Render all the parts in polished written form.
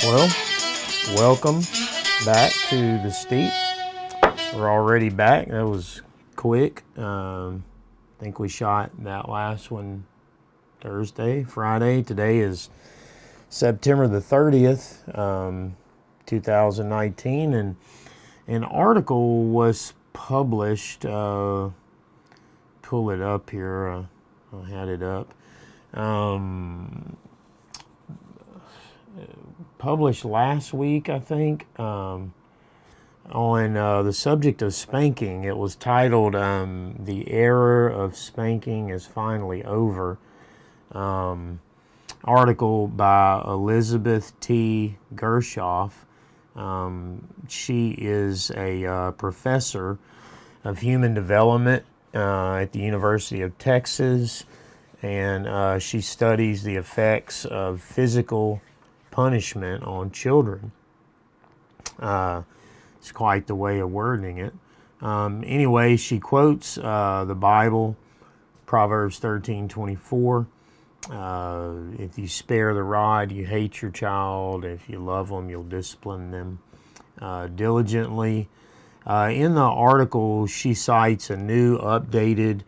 Well, welcome back to the Steep. We're already back. That was quick. I think we shot that last one Thursday, Friday. Today is September the 30th, 2019, and an article was published. Pull it up here. I had it up. Published last week, I think, on the subject of spanking. It was titled "The Era of Spanking is Finally Over." Article by Elizabeth T. Gershoff. She is a professor of human development at the University of Texas, and she studies the effects of physical punishment on children. It's quite the way of wording it. Anyway, she quotes the Bible, Proverbs 13:24. If you spare the rod, you hate your child. If you love them, you'll discipline them diligently. In the article, she cites a new updated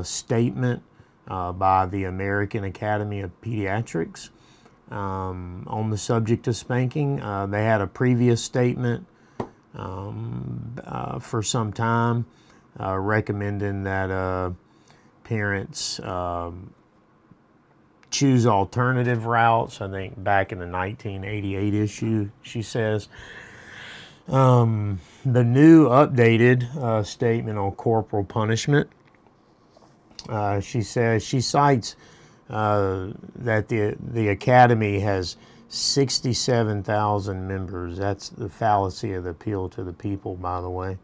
statement by the American Academy of Pediatrics on the subject of spanking. They had a previous statement for some time recommending that parents choose alternative routes. I think back in the 1988 issue, she says. The new updated statement on corporal punishment, she says, she cites that the Academy has 67,000 members. That's the fallacy of the appeal to the people, by the way.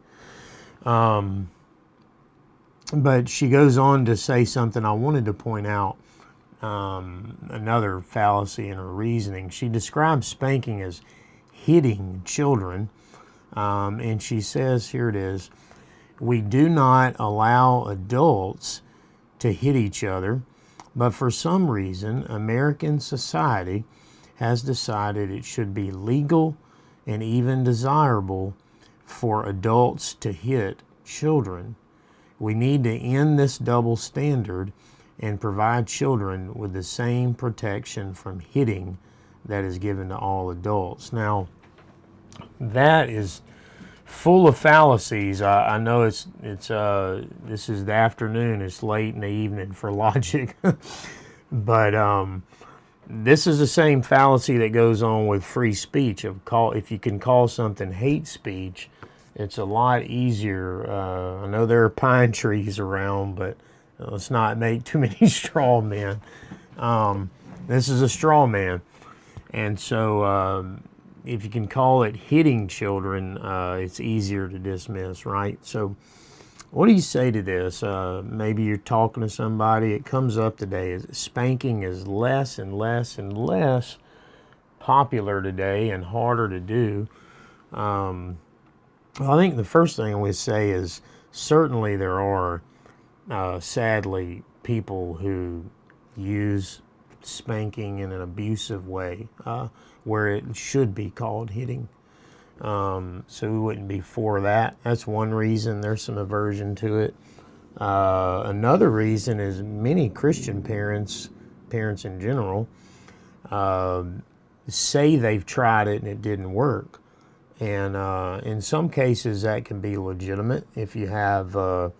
But she goes on to say something I wanted to point out, another fallacy in her reasoning. She describes spanking as hitting children, and she says, here it is, "We do not allow adults to hit each other, but for some reason, American society has decided it should be legal and even desirable for adults to hit children. We need to end this double standard and provide children with the same protection from hitting that is given to all adults." Now, that is full of fallacies. I know this is the afternoon. It's late in the evening for logic, but this is the same fallacy that goes on with free speech. If you can call something hate speech, it's a lot easier. I know there are pine trees around, but let's not make too many straw men. This is a straw man, and so if you can call it hitting children, it's easier to dismiss, right? So what do you say to this? Maybe you're talking to somebody. It comes up today. Spanking is less and less and less popular today and harder to do. I think the first thing we say is certainly there are, sadly, people who use spanking in an abusive way, where it should be called hitting. So we wouldn't be for that. That's one reason. There's some aversion to it. Another reason is many Christian parents in general, say they've tried it and it didn't work. And in some cases that can be legitimate. If you have a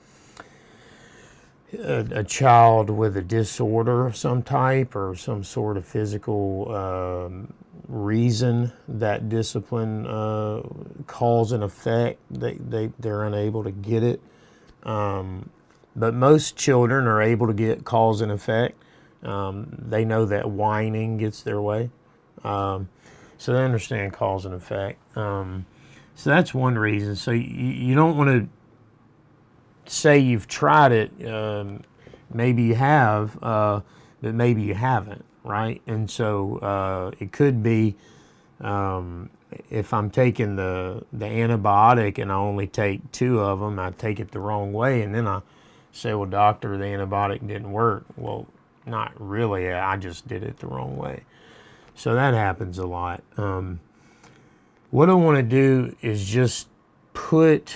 child with a disorder of some type or some sort of physical reason that discipline cause and effect, they're unable to get it. But most children are able to get cause and effect. They know that whining gets their way. So they understand cause and effect. So that's one reason. So you don't want to say you've tried it. Maybe you have, but maybe you haven't, right? And so it could be, if I'm taking the antibiotic and I only take 2 of them, I take it the wrong way, and then I say, well, doctor, the antibiotic didn't work. Well, not really. I just did it the wrong way. So that happens a lot. What I want to do is just put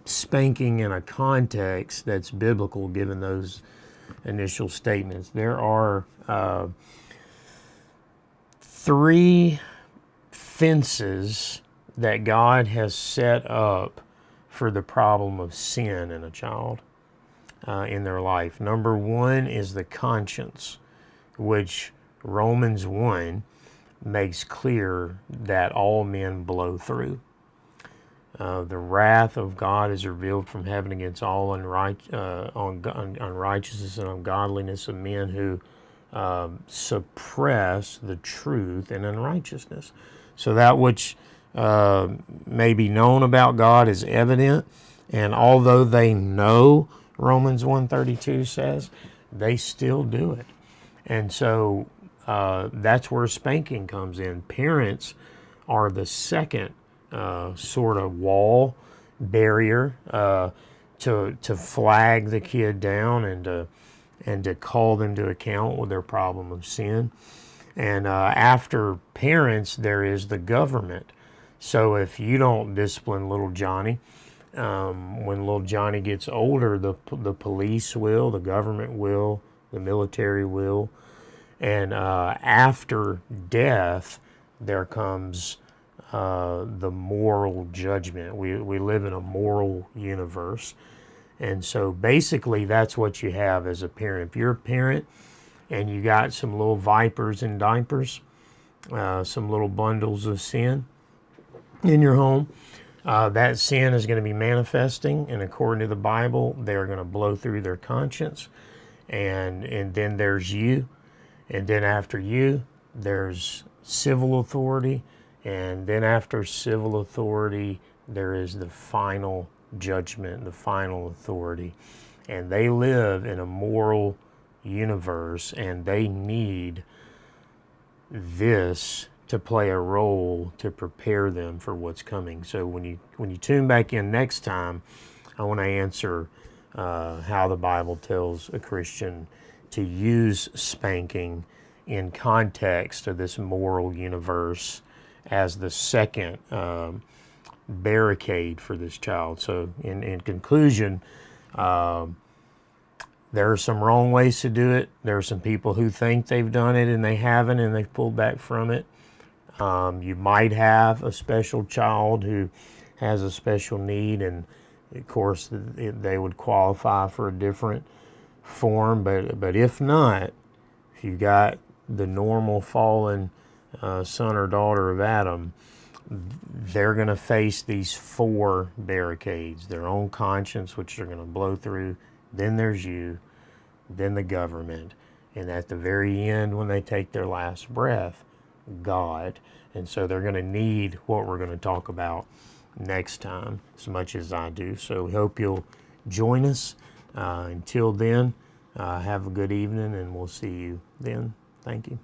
spanking in a context that's biblical, given those initial statements. There are 3 fences that God has set up for the problem of sin in a child in their life. Number 1 is the conscience, which Romans 1 makes clear that all men blow through. The wrath of God is revealed from heaven against all unrighteousness and ungodliness of men who suppress the truth in unrighteousness. So that which may be known about God is evident, and although they know, Romans 1:32 says, they still do it. And so that's where spanking comes in. Parents are the second sort of wall, barrier to flag the kid down and to call them to account with their problem of sin. And after parents, there is the government. So if you don't discipline little Johnny, when little Johnny gets older, the police will, the government will, the military will. And after death, there comes the moral judgment. We live in a moral universe. And so basically that's what you have as a parent. If you're a parent and you got some little vipers in diapers, some little bundles of sin in your home, that sin is going to be manifesting, and according to the Bible, they're going to blow through their conscience. And then there's you. And then after you, there's civil authority. And then after civil authority, there is the final judgment, the final authority. And they live in a moral universe, and they need this to play a role to prepare them for what's coming. So when you tune back in next time, I want to answer how the Bible tells a Christian to use spanking in context of this moral universe as the second barricade for this child. So in conclusion, there are some wrong ways to do it. There are some people who think they've done it and they haven't, and they've pulled back from it. You might have a special child who has a special need, and of course they would qualify for a different form. But if not, if you got the normal fallen son or daughter of Adam, they're going to face these 4 barricades: their own conscience, which they're going to blow through. Then there's you, then the government, and at the very end, when they take their last breath, God. And so they're going to need what we're going to talk about next time as much as I do. So we hope you'll join us. Until then, have a good evening, and we'll see you then. Thank you.